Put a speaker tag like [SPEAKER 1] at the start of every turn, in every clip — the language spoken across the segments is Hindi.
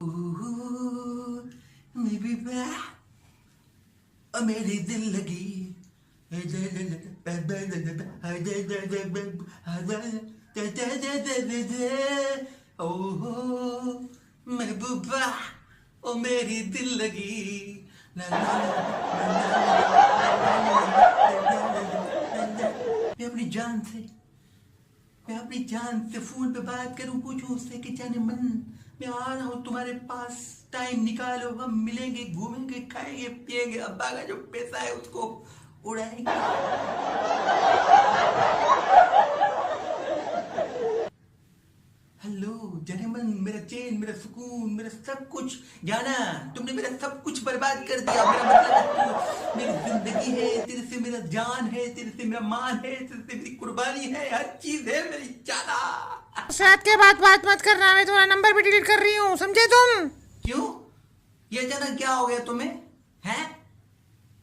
[SPEAKER 1] मेरी मेरी दिल लगी ओहो महबूबा ओ मेरी दिल लगी मैं अपनी जान से फोन पे बात करूं, पूछूं उससे कि जाने मन मैं आ रहा हूं तुम्हारे पास, टाइम निकालो, हम मिलेंगे, घूमेंगे, खाएंगे, पिएंगे, अब्बा का जो पैसा है उसको उड़ाएंगे। हेलो जाने मन, मेरा चैन, मेरा सुकून, मेरा सब कुछ जाना, तुमने मेरा सब कुछ बर्बाद कर दिया। मेरा मतलब तू मेरी जिंदगी है, तेरे से मेरा जान है, तेरे से मेरा मान है, तेरे से मेरी कुर्बानी है, हर चीज है मेरी जाना।
[SPEAKER 2] शायद के बात मत करना, मैं तुम्हारा नंबर भी डिलीट कर रही हूँ, समझे तुम?
[SPEAKER 1] क्यों? ये अचानक क्या हो गया तुम्हें? हैं?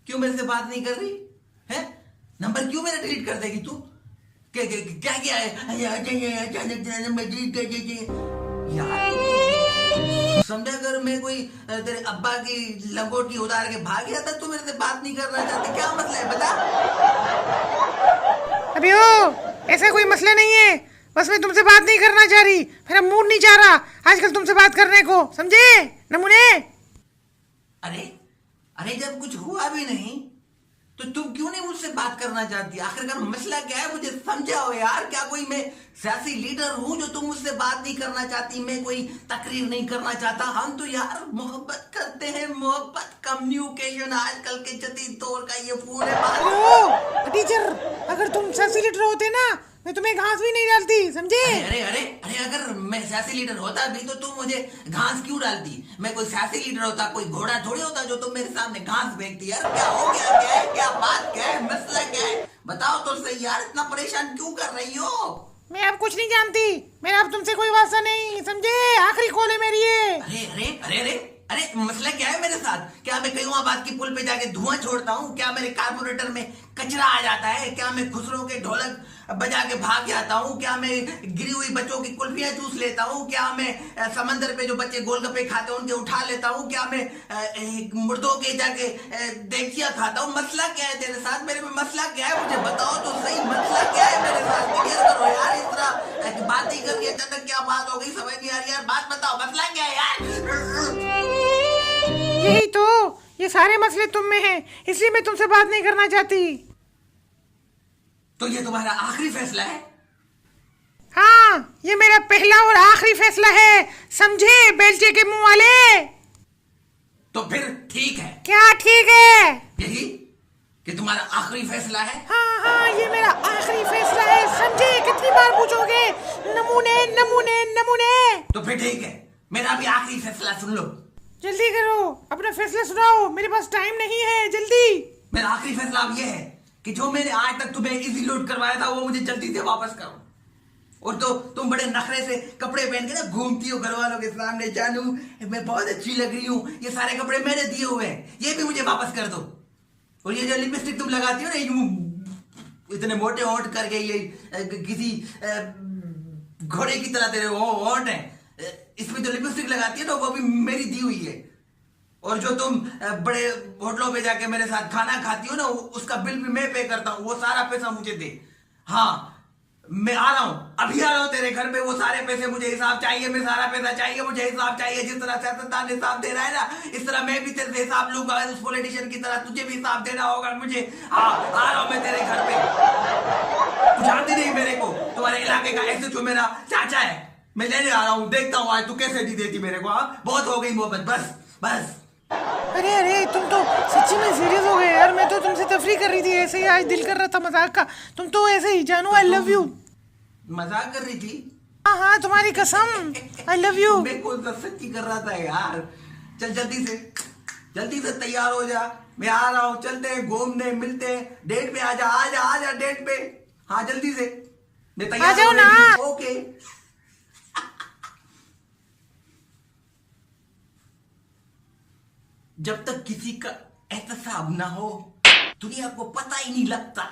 [SPEAKER 1] क्यों मेरे से बात नहीं कर रही? हैं? नंबर क्यों मेरा डिलीट कर देगी तू? क्या क्या है? अचानक तेरा नंबर डिलीट कर देगी यार। समझा कर मैं कोई तेरे अब्बा की लंगोटी उतार के भाग गया था, तू मेरे से बात नहीं करना चाहती, क्या मसला है बता?
[SPEAKER 2] अभी हो, ऐसा कोई मसला नहीं है, बस मैं तुमसे बात नहीं करना चाह रही, मेरा मूड नहीं चाह रहा आजकल तुमसे बात करने को, समझे नमूने?
[SPEAKER 1] अरे अरे जब कुछ हुआ भी नहीं तो तुम क्यों नहीं मुझसे बात करना चाहती? आखिरकार मसला क्या है, मुझे समझाओ यार। क्या कोई मैं सियासी लीडर हूं जो तुम मुझसे बात नहीं करना चाहती? मैं कोई तकरीर नहीं करना चाहता? हम तो यार मोहब्बत करते हैं, मोहब्बत, कम्युनिकेशन आजकल के जदीद दौर का ये फोन है।
[SPEAKER 2] टीचर, अगर तुम सियासी लीडर होते ना, मैं तुम्हें घास भी नहीं डालती, समझे?
[SPEAKER 1] अरे अरे अरे अगर मैं सियासी लीडर होता भी तो तुम मुझे घास क्यों डालती? मैं कोई सियासी लीडर होता, कोई घोड़ा थोड़ी होता जो तुम मेरे सामने घास फेंकती। यार क्या हो गया? क्या है? क्या बात? क्या है? मसला क्या है? बताओ तो सही यार, इतना परेशान क्यों कर रही हो?
[SPEAKER 2] मैं अब कुछ नहीं जानती, मेरा अब तुमसे कोई वास्ता नहीं, समझे? आखिरी कॉल है मेरी ये।
[SPEAKER 1] अरे अरे अरे अरे अरे मसला क्या है मेरे साथ? क्या मैं कयूमाबाद की पुल पे जाके धुआं छोड़ता हूँ? क्या मेरे कार्बोरेटर में कचरा आ जाता है? क्या मैं खुसरो के ढोलक बजा के भाग जाता हूँ? क्या मैं गिरी हुई बच्चों की कुल्फियां चूस लेता हूँ? क्या मैं समंदर पे जो बच्चे गोलगप्पे खाते हैं उनके उठा लेता हूँ? क्या मैं मुर्दों के जाके देखिया खाता हूँ? मसला क्या है तेरे साथ? मेरे में मसला क्या है? मुझे बताओ तो सही, मसला क्या है मेरे साथ? क्लियर करो यार, इस तरह बात ही करके अचानक क्या बात हो गई समझ नहीं आ रही यार। बात बताओ, मसला क्या है यार?
[SPEAKER 2] यही तो, ये सारे मसले तुम में हैं, इसलिए मैं तुमसे बात नहीं करना चाहती।
[SPEAKER 1] तो ये तुम्हारा आखिरी फैसला है?
[SPEAKER 2] हाँ, ये मेरा पहला और आखिरी फैसला है, समझे बेलचे के मुंह वाले?
[SPEAKER 1] तो फिर ठीक है।
[SPEAKER 2] क्या ठीक है?
[SPEAKER 1] यही कि तुम्हारा आखिरी फैसला है?
[SPEAKER 2] हाँ हाँ, ये मेरा आखिरी फैसला है, समझे? कितनी बार पूछोगे? नमूने नमूने नमूने।
[SPEAKER 1] तो फिर ठीक है, मेरा भी आखिरी फैसला सुन लो।
[SPEAKER 2] जल्दी करो, अपना फैसला सुनाओ, मेरे पास टाइम नहीं है, जल्दी।
[SPEAKER 1] मेरा आखिरी फैसला अब ये है कि जो मैंने आज तक तुम्हें इजी लोड करवाया था वो मुझे जल्दी से वापस करो। और तो तुम बड़े नखरे से कपड़े पहन के ना घूमती हो घर वालों के सामने, जानू मैं बहुत अच्छी लग रही हूँ, ये सारे कपड़े मैंने दिए हुए हैं, ये भी मुझे वापस कर दो। और ये जो लिपस्टिक तुम लगाती हो ना, यूं इतने मोटे होंठ करके, ये किसी घोड़े की तरह तेरे होंठ है, इसमें जो लिपस्टिक लगाती है ना वो भी मेरी दी हुई है। और जो तुम बड़े होटलों पे जाके मेरे साथ खाना खाती हो ना, उसका बिल भी मैं पे करता हूँ, वो सारा पैसा मुझे दे। हाँ, मैं आ रहा हूँ, अभी आ रहा हूँ तेरे घर पे, वो सारे पैसे मुझे हिसाब चाहिए, मैं सारा पैसा चाहिए, मुझे हिसाब चाहिए। जिस तरह सियासतदान हिसाब दे रहा है ना, इस तरह मैं भी तेरे से हिसाब लूंगा, उस पॉलिटिशियन की तरह तुझे भी हिसाब देना होगा मुझे। हाँ, आ रहा हूँ मैं तेरे घर पे। तू जानती नहीं मेरे को, तुम्हारे इलाके का ऐसे जो मेरा चाचा है, मैं लेने आ रहा हूँ, देखता हूँ आज तू कैसे नहीं देती मेरे को। हाँ, बहुत हो गई मोहब्बत, बस बस।
[SPEAKER 2] अरे अरे, तुम तो सच्ची में सीरियस हो गए यार, मैं तो तुमसे तफरी कर रही थी, ऐसे ही आज दिल कर रहा था मजाक का, तुम तो ऐसे ही जानू, आई लव यू।
[SPEAKER 1] मजाक कर रही थी?
[SPEAKER 2] हाँ हाँ, तुम्हारी कसम, आई लव यू।
[SPEAKER 1] मैं कौन सा सच्ची कर रहा था यार। चल जल्दी से तैयार हो जा, मैं आ रहा हूँ, चलते हैं घूमने, मिलते हैं, डेट पे आजा डेट पे। हाँ जल्दी से, मैं तैयार
[SPEAKER 2] आ जाओ ना।
[SPEAKER 1] ओके। जब तक किसी का एहतसाब ना हो दुनिया को पता ही नहीं लगता।